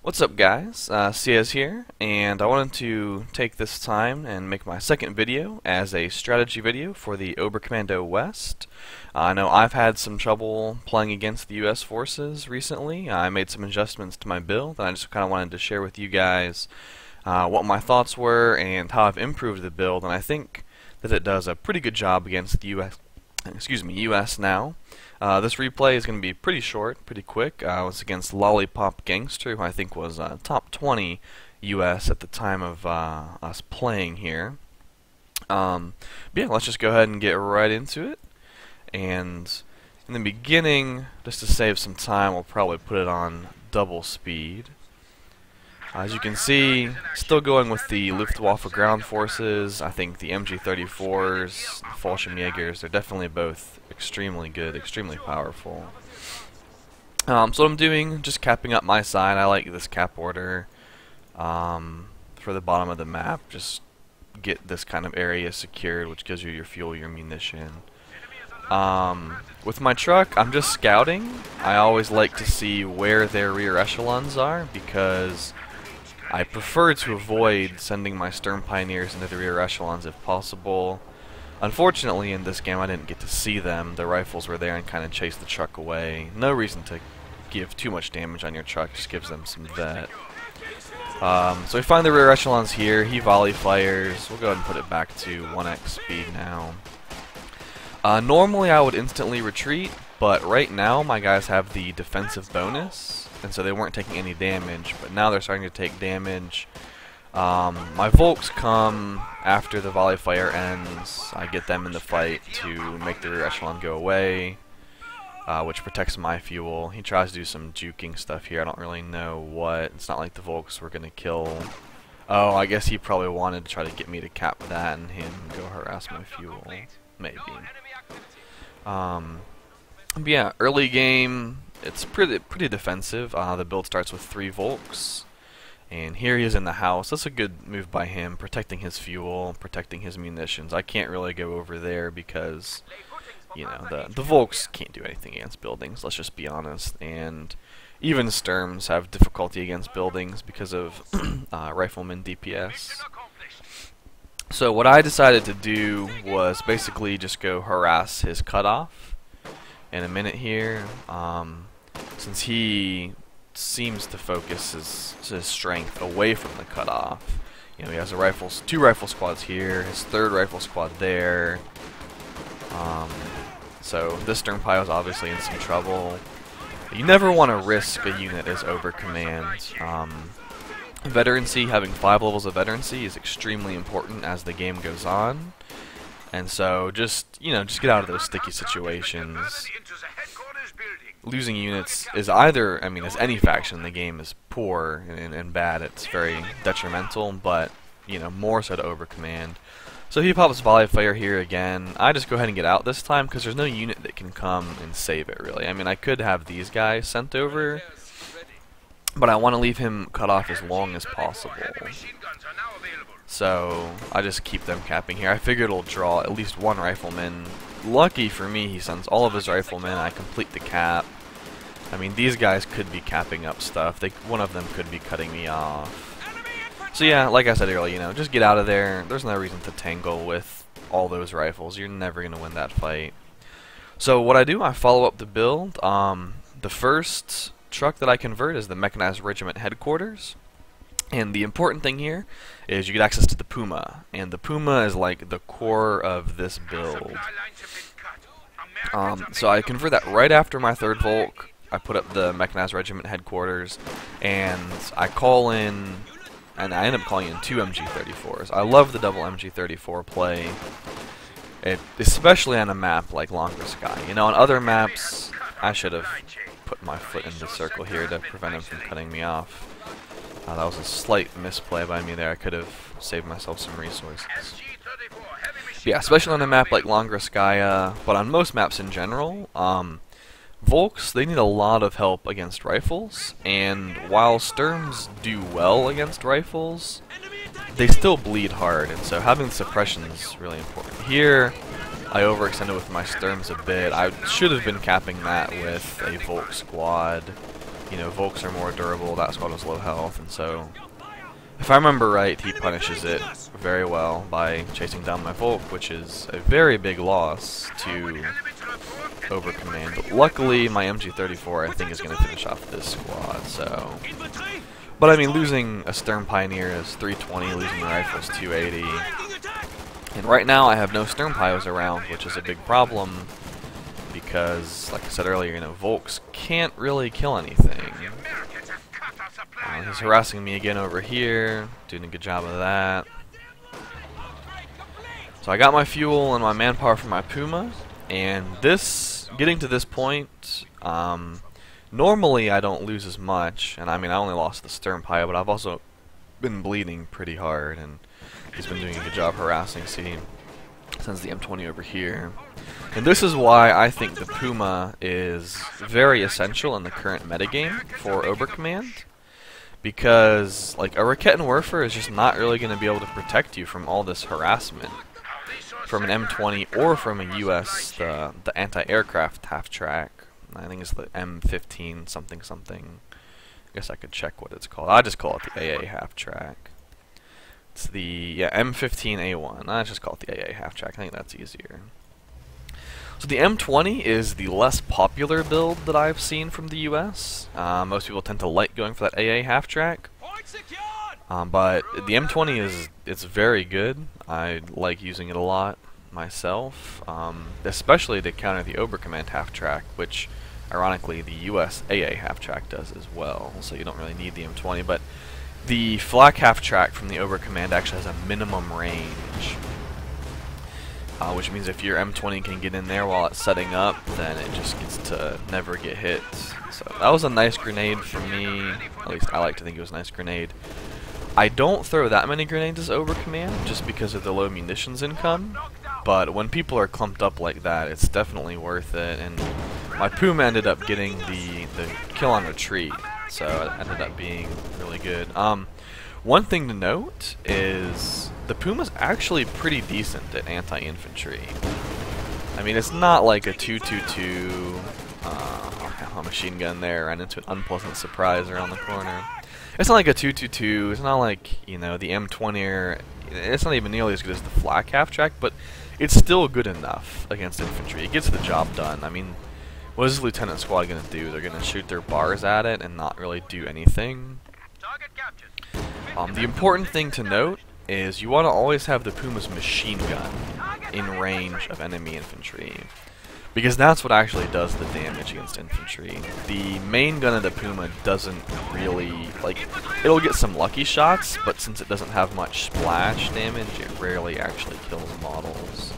What's up, guys? CieZ's here, and I wanted to take this time and make my second video as a strategy video for the Oberkommando West. I know I've had some trouble playing against the US forces recently. I made some adjustments to my build, and I just kind of wanted to share with you guys what my thoughts were and how I've improved the build, and I think that it does a pretty good job against the US now. This replay is going to be pretty short, pretty quick. It was against Lollipop Gangster, who I think was top 20 US at the time of us playing here. But yeah, let's just go ahead and get right into it. And in the beginning, just to save some time, we'll probably put it on double speed. As you can see, still going with the Luftwaffe ground forces. I think the MG-34s, the Fallschirmjägers, they're definitely both extremely good, extremely powerful. So what I'm doing, just capping up my side. I like this cap order for the bottom of the map. Just get this kind of area secured, which gives you your fuel, your munition. With my truck, I'm just scouting. I always like to see where their rear echelons are, because I prefer to avoid sending my Sturm Pioneers into the rear echelons if possible. Unfortunately, in this game I didn't get to see them. The rifles were there and kind of chased the truck away. No reason to give too much damage on your truck, just gives them some vet. So we find the rear echelons here. He volley fires. We'll go ahead and put it back to 1x speed now. Normally I would instantly retreat, but right now my guys have the defensive bonus, and so they weren't taking any damage, but now they're starting to take damage. My Volks come after the volley fire ends. I get them in the fight to make the rear echelon go away, which protects my fuel. He tries to do some juking stuff here. I don't really know what. It's not like the Volks were going to kill. Oh, I guess he probably wanted to try to get me to cap that and him go harass my fuel. Maybe. But yeah, early game, it's pretty defensive. The build starts with 3 Volks, and here he is in the house. That's a good move by him, protecting his fuel, protecting his munitions. I can't really go over there because, you know, the Volks can't do anything against buildings, let's just be honest, and even Sturms have difficulty against buildings because of rifleman DPS. So what I decided to do was basically just go harass his cutoff in a minute here. Since he seems to focus his strength away from the cutoff. You know, he has two rifle squads here, his third rifle squad there. So this Sturm Pio is obviously in some trouble. You never want to risk a unit as overcommand. Veterancy, having 5 levels of veterancy is extremely important as the game goes on, and so just get out of those sticky situations. Losing units is either, as any faction in the game is poor and bad, it's very detrimental, but more so to overcommand. So he pops volley fire here again. I just go ahead and get out this time because there's no unit that can come and save it really. I could have these guys sent over, but I want to leave him cut off as long as possible. So I just keep them capping here. I figured it'll draw at least one rifleman. Lucky for me, he sends all of his riflemen. I complete the cap. These guys could be capping up stuff. One of them could be cutting me off. So yeah, like I said earlier, just get out of there. There's no reason to tangle with all those rifles. You're never going to win that fight. So what I do, I follow up the build. The first truck that I convert is the Mechanized Regiment headquarters, and the important thing here is you get access to the Puma, and the Puma is like the core of this build. So I convert that right after my third Volk. I put up the Mechanized Regiment headquarters, and I call in, and I end up calling in 2 MG-34s. I love the double MG-34 play, especially on a map like Longer Sky. On other maps, I should have put my foot in the circle here to prevent him from cutting me off. That was a slight misplay by me there. I could have saved myself some resources. But yeah, especially on a map like Longraskaya, but on most maps in general, Volks, they need a lot of help against rifles, and while Sturms do well against rifles, they still bleed hard, and so having suppression is really important. Here, I overextended with my Sturms a bit. I should have been capping that with a Volk squad. you know, Volks are more durable, that squad was low health, and so if I remember right, he punishes it very well by chasing down my Volk, which is a very big loss to Oberkommando. Luckily, my MG34 I think is going to finish off this squad, so... But I mean, losing a Stern Pioneer is 320, losing the rifle is 280. And right now I have no Stern Pios around, which is a big problem, because, like I said earlier, you know, Volks can't really kill anything. He's harassing me again over here, doing a good job of that. So I got my fuel and my manpower from my Puma, and getting to this point, normally I don't lose as much, and I mean I only lost the Stern Pio, but I've also been bleeding pretty hard, and he's been doing a good job harassing. See, sends the M20 over here. And this is why I think the Puma is very essential in the current metagame for Oberkommand. Because, like, a Raketenwerfer is just not really going to be able to protect you from all this harassment from an M20 or from a US, the anti-aircraft half-track. I think it's the M15 something something. I guess I could check what it's called. I just call it the AA half-track. It's the, M15A1. I just call it the AA half-track. I think that's easier. So the M20 is the less popular build that I've seen from the US. Most people tend to like going for that AA half-track. But the M20 it's very good. I like using it a lot myself, especially to counter the Oberkommand half-track, which ironically the US AA half-track does as well, so you don't really need the M20. But the flak half-track from the Oberkommand actually has a minimum range. Which means if your M20 can get in there while it's setting up, then it just gets to never get hit. So that was a nice grenade for me. At least I like to think it was a nice grenade. I don't throw that many grenades as Oberkommand just because of the low munitions income. But when people are clumped up like that, it's definitely worth it. And my Puma ended up getting the kill on retreat, so it ended up being really good. One thing to note is the Puma's actually pretty decent at anti-infantry. I mean, it's not like a 222 a machine gun there, ran into an unpleasant surprise around the corner. It's not like a 222, it's not like, you know, the M20, it's not even nearly as good as the flak half-track, but it's still good enough against infantry. It gets the job done. I mean, what is the lieutenant squad going to do? They're going to shoot their bars at it and not really do anything. The important thing to note is you want to always have the Puma's machine gun in range of enemy infantry, because that's what actually does the damage against infantry. The main gun of the Puma doesn't really, like, it'll get some lucky shots, but since it doesn't have much splash damage, it rarely actually kills models.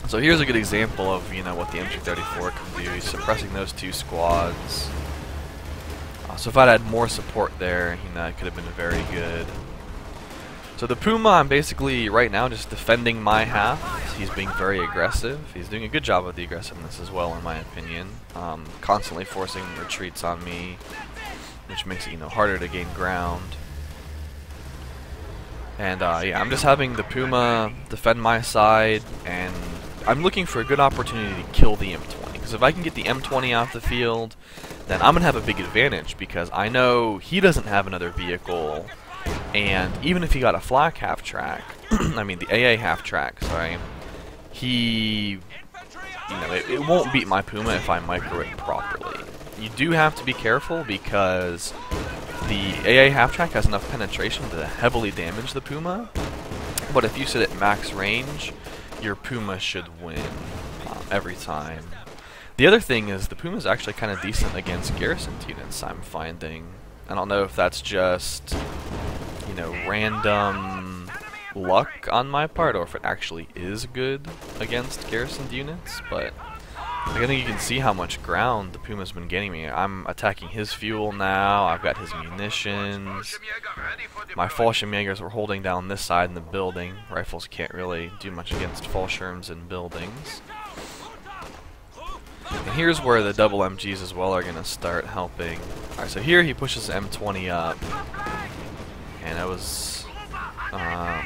So here's a good example of, you know, what the MG34 can do. He's suppressing those two squads. So if I'd had more support there, you know, it could have been very good. So the Puma, I'm basically right now just defending my half. He's being very aggressive. He's doing a good job of the aggressiveness as well, in my opinion. Constantly forcing retreats on me, which makes it, you know, harder to gain ground. And yeah, I'm just having the Puma defend my side, and I'm looking for a good opportunity to kill the M20. Because if I can get the M20 off the field, then I'm going to have a big advantage, because I know he doesn't have another vehicle, and even if he got a flak half-track, I mean the AA half-track, sorry, he, you know, it won't beat my Puma if I micro it properly. You do have to be careful, because the AA half-track has enough penetration to heavily damage the Puma, but if you sit at max range, your Puma should win every time. The other thing is the Puma's actually kind of decent against garrison units, I'm finding. I don't know if that's just, you know, random luck on my part, or if it actually is good against garrison units, but I think you can see how much ground the Puma's been getting me. I'm attacking his fuel now, I've got his munitions. My Fallschirmjägers were holding down this side in the building. Rifles can't really do much against Fallschirms in buildings. And here's where the double MGs as well are going to start helping. Alright, so here he pushes M20 up, and it was, I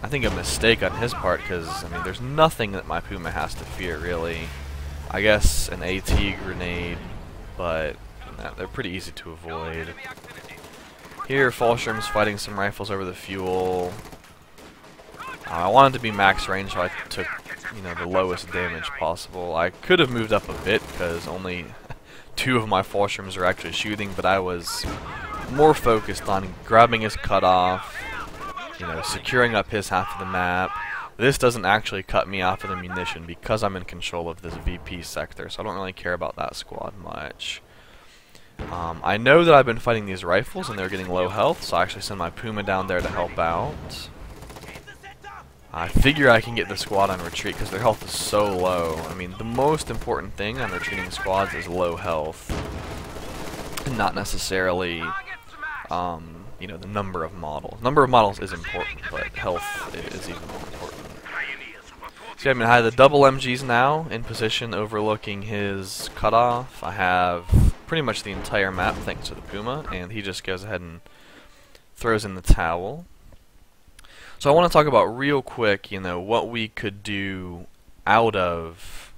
think, a mistake on his part, because, I mean, there's nothing that my Puma has to fear, really. I guess an AT grenade, but that. They're pretty easy to avoid. Here, Fallschirm's fighting some rifles over the fuel. I wanted to be max range, so I took, you know, the lowest damage possible. I could have moved up a bit because only 2 of my Fallschirms are actually shooting, but I was more focused on grabbing his cutoff, you know, securing up his half of the map. This doesn't actually cut me off of the munition because I'm in control of this VP sector, so I don't really care about that squad much. I know that I've been fighting these rifles and they're getting low health, so I actually send my Puma down there to help out. I figure I can get the squad on retreat because their health is so low. I mean, the most important thing on retreating squads is low health, and not necessarily, you know, the number of models. Number of models is important, but health is even more important. So yeah, I have the double MGs now in position overlooking his cutoff. I have pretty much the entire map thanks to the Puma, and he just goes ahead and throws in the towel. So I want to talk about real quick, you know, what we could do out of...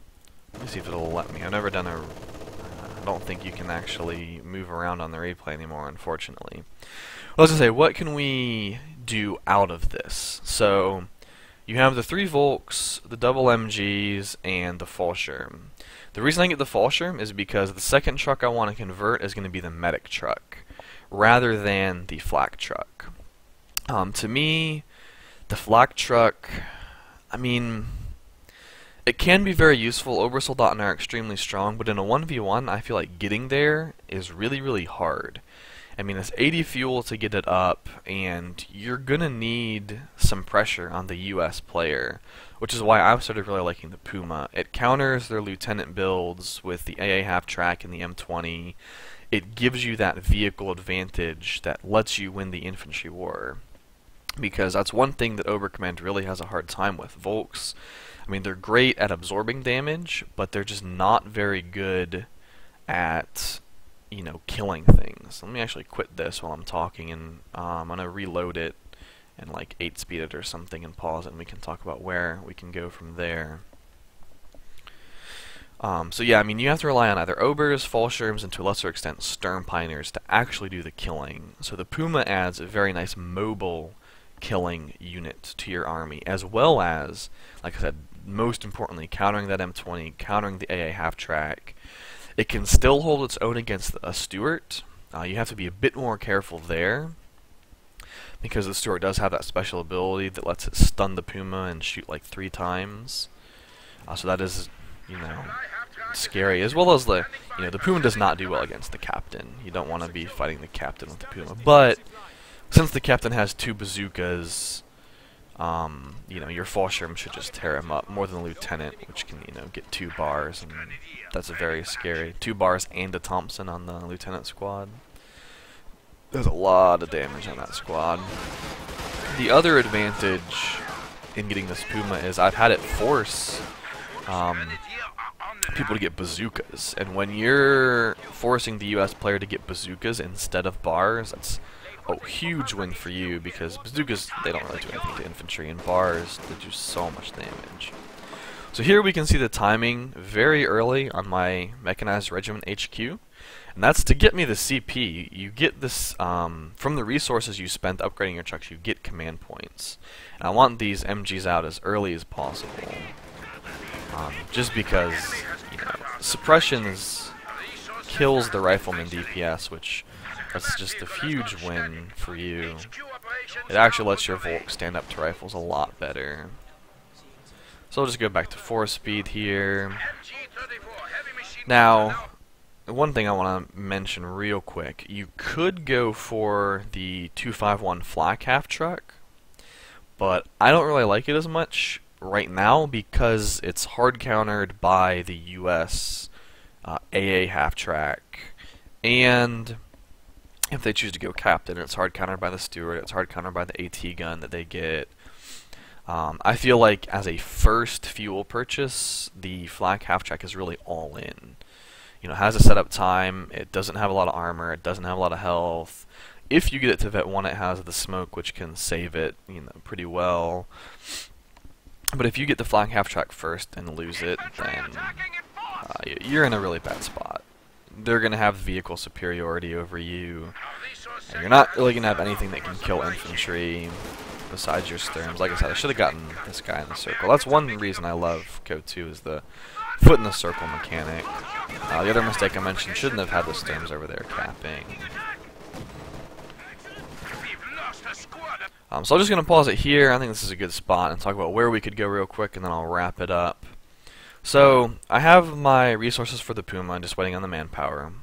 Let me see if it'll let me. I've never done a... I don't think you can actually move around on the replay anymore, unfortunately. Well, let's just say, what can we do out of this? So, you have the 3 Volks, the double MGs, and the Fallschirm. The reason I get the Fallschirm is because the second truck I want to convert is going to be the medic truck, rather than the flak truck. To me, the flak truck, I mean, it can be very useful. Obersoldaten are extremely strong, but in a 1v1, I feel like getting there is really, really hard. I mean, it's 80 fuel to get it up, and you're going to need some pressure on the US player, which is why I've started really liking the Puma. It counters their lieutenant builds with the AA half-track and the M20. It gives you that vehicle advantage that lets you win the infantry war. Because that's one thing that Oberkommando really has a hard time with. Volks, I mean, they're great at absorbing damage, but they're just not very good at, you know, killing things. Let me actually quit this while I'm talking, and I'm going to reload it and like 8-speed it or something and pause it, and we can talk about where we can go from there. So yeah, I mean, you have to rely on either Obers, Fallschirms, and to a lesser extent Sturm Pioneers to actually do the killing. So the Puma adds a very nice mobile killing unit to your army, as well as, like I said, most importantly, countering that M20, countering the AA half-track. It can still hold its own against a Stuart. You have to be a bit more careful there, because the Stuart does have that special ability that lets it stun the Puma and shoot like 3 times. So that is, you know, scary, as well as the, you know, the Puma does not do well against the Captain. You don't want to be fighting the Captain with the Puma, but since the Captain has 2 bazookas, you know, your Fallschirm should just tear him up more than the Lieutenant, which can, you know, get 2 bars, and that's a very scary 2 bars and a Thompson on the Lieutenant squad. There's a lot of damage on that squad. The other advantage in getting this Puma is I've had it force people to get bazookas, and when you're forcing the US player to get bazookas instead of bars, that's a huge win for you, because bazookas, they don't really do anything to infantry, and bars, they do so much damage. So here we can see the timing very early on my Mechanized Regiment HQ, and that's to get me the CP. You get this from the resources you spent upgrading your trucks, you get command points. And I want these MGs out as early as possible, just because, you know, suppressions kills the rifleman DPS, which that's just a huge win for you. It actually lets your Volk stand up to rifles a lot better. So I'll just go back to 4-speed here. Now, one thing I want to mention real quick, you could go for the 251 flak half truck, but I don't really like it as much right now because it's hard countered by the US AA half track, and if they choose to go Captain, it's hard countered by the Stuart, it's hard countered by the AT gun that they get. I feel like as a first fuel purchase, the flak half track is really all in. You know, it has a setup time, it doesn't have a lot of armor, it doesn't have a lot of health. If you get it to Vet 1, it has the smoke, which can save it, you know, pretty well. But if you get the flak half track first and lose it, then you're in a really bad spot. they're going to have vehicle superiority over you. And you're not really going to have anything that can kill infantry besides your Sturms. Like I said, I should have gotten this guy in the circle. That's one reason I love Code 2 is the foot in the circle mechanic. The other mistake I mentioned, shouldn't have had the Sturms over there capping. So I'm just going to pause it here. I think this is a good spot and talk about where we could go real quick, and then I'll wrap it up. So I have my resources for the Puma, just waiting on the manpower.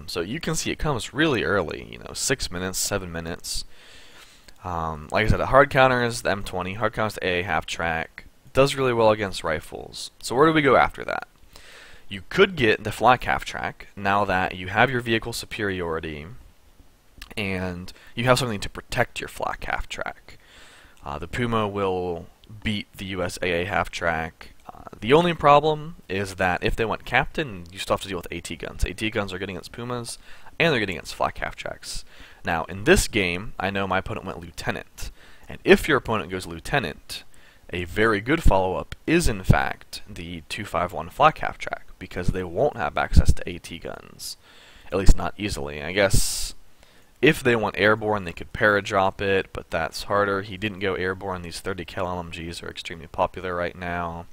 So you can see it comes really early, you know, 6 minutes, 7 minutes. Like I said, the hard counter is the M20, hard counter is the AA half track. Does really well against rifles. So where do we go after that? You could get the flak half track now that you have your vehicle superiority and you have something to protect your flak half track. The Puma will beat the US AA half track. The only problem is that if they went captain, you still have to deal with AT guns. AT guns are good against Pumas, and they're good against flak half tracks. Now, in this game, I know my opponent went lieutenant, and if your opponent goes lieutenant, a very good follow-up is, in fact, the 251 flak half track, because they won't have access to AT guns, at least not easily. I guess if they went airborne, they could para-drop it, but that's harder. He didn't go airborne. These 30 cal LMGs are extremely popular right now.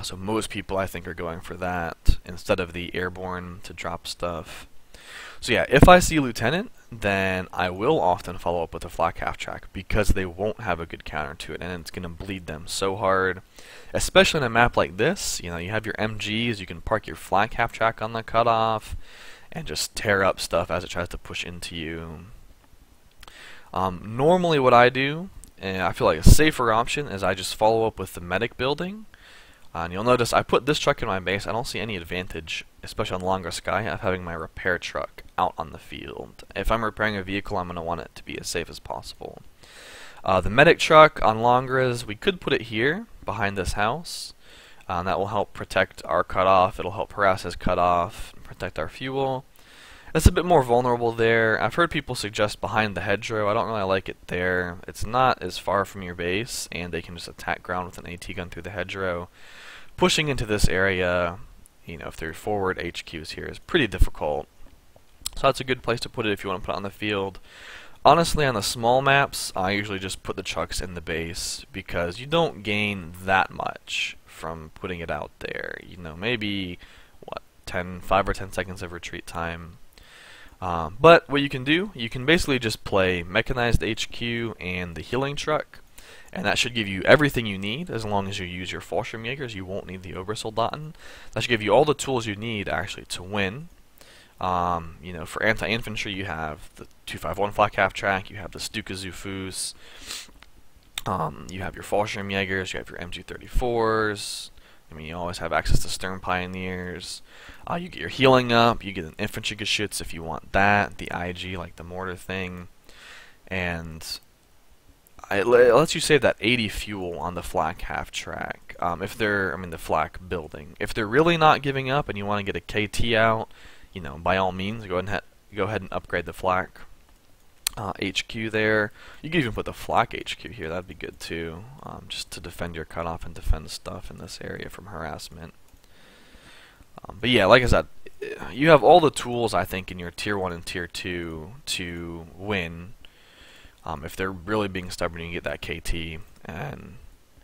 So most people, I think, are going for that instead of the airborne to drop stuff. So yeah, if I see lieutenant, then I will often follow up with a flak half track because they won't have a good counter to it, and it's going to bleed them so hard. Especially in a map like this, you know, you have your MGs, you can park your flak half track on the cutoff and just tear up stuff as it tries to push into you. Normally what I do, and I feel like a safer option, is I just follow up with the medic building. And you'll notice I put this truck in my base. I don't see any advantage, especially on longer sky, of having my repair truck out on the field. If I'm repairing a vehicle, I'm going to want it to be as safe as possible. The medic truck on Longres, we could put it here behind this house. That will help protect our cutoff. It'll help harass his cutoff and protect our fuel. It's a bit more vulnerable there. I've heard people suggest behind the hedgerow. I don't really like it there. It's not as far from your base, and they can just attack ground with an AT gun through the hedgerow. Pushing into this area, you know, if they're forward HQs here, is pretty difficult. So that's a good place to put it if you want to put it on the field. Honestly, on the small maps, I usually just put the trucks in the base because you don't gain that much from putting it out there. You know, maybe, what, 5 or 10 seconds of retreat time. But what you can do, you can basically just play Mechanized HQ and the healing truck, and that should give you everything you need as long as you use your Fallschirmjägers. You won't need the Obersoldaten. That should give you all the tools you need actually to win. You know, for anti-infantry, you have the 251 flak half track, you have the Stuka Zufus, you have your Fallschirmjägers, you have your MG34s. I mean, you always have access to Stern Pioneers. You get your healing up, you get an infantry Geschütz if you want that, the IG, like the mortar thing, and it lets you save that 80 fuel on the flak half track. If they're, I mean, the flak building. If they're really not giving up and you want to get a KT out, you know, by all means, go ahead and upgrade the flak HQ there. You can even put the flak HQ here. That'd be good too, just to defend your cutoff and defend stuff in this area from harassment. But yeah, like I said, you have all the tools, I think, in your Tier 1 and Tier 2 to win. If they're really being stubborn, you get that KT and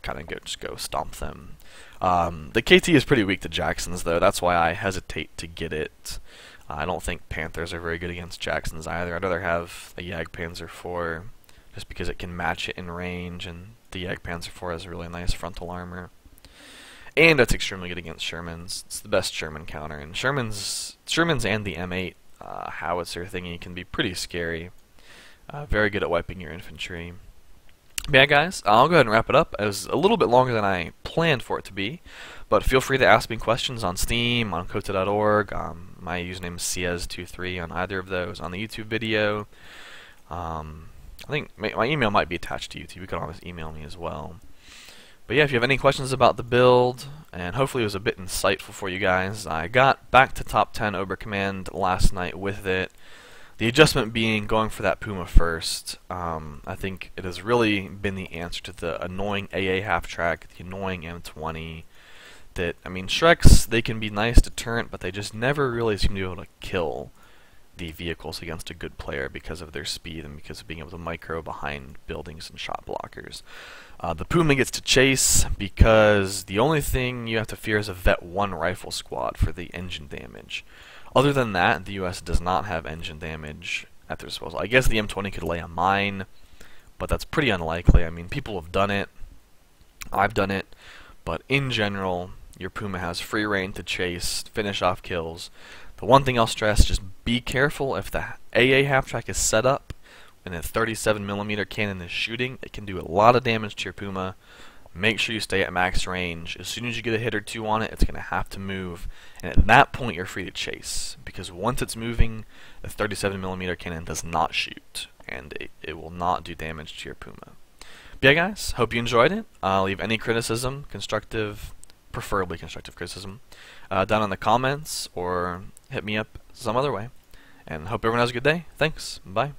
kind of just go stomp them. The KT is pretty weak to Jacksons, though. That's why I hesitate to get it. I don't think Panthers are very good against Jacksons either. I'd rather have a Jagdpanzer IV, just because it can match it in range, and the Jagdpanzer IV has really nice frontal armor. And it's extremely good against Shermans. It's the best Sherman counter, and Shermans and the M8 howitzer thingy can be pretty scary. Very good at wiping your infantry. But yeah, guys, I'll go ahead and wrap it up. It was a little bit longer than I planned for it to be, but feel free to ask me questions on Steam, on Kota.org. My username is CieZ's23 on either of those, on the YouTube video. I think my email might be attached to YouTube. You can always email me as well. But yeah, if you have any questions about the build, and hopefully it was a bit insightful for you guys, I got back to top 10 Oberkommando last night with it. The adjustment being going for that Puma first. I think it has really been the answer to the annoying AA half track, the annoying M20, that, I mean, Shreks, they can be nice deterrent, but they just never really seem to be able to kill the vehicles against a good player because of their speed and because of being able to micro behind buildings and shot blockers. The Puma gets to chase because the only thing you have to fear is a Vet 1 rifle squad for the engine damage. Other than that, the US does not have engine damage at their disposal. I guess the M20 could lay a mine, but that's pretty unlikely. I mean, people have done it. I've done it. But in general, your Puma has free reign to chase, finish off kills. The one thing I'll stress, just be careful if the AA half-track is set up and a 37mm cannon is shooting. It can do a lot of damage to your Puma. Make sure you stay at max range. As soon as you get a hit or two on it, it's going to have to move. And at that point, you're free to chase. Because once it's moving, the 37mm cannon does not shoot. And it will not do damage to your Puma. But yeah, guys, hope you enjoyed it. Leave any criticism, constructive, preferably constructive criticism, down in the comments, or hit me up some other way. And hope everyone has a good day. Thanks. Bye.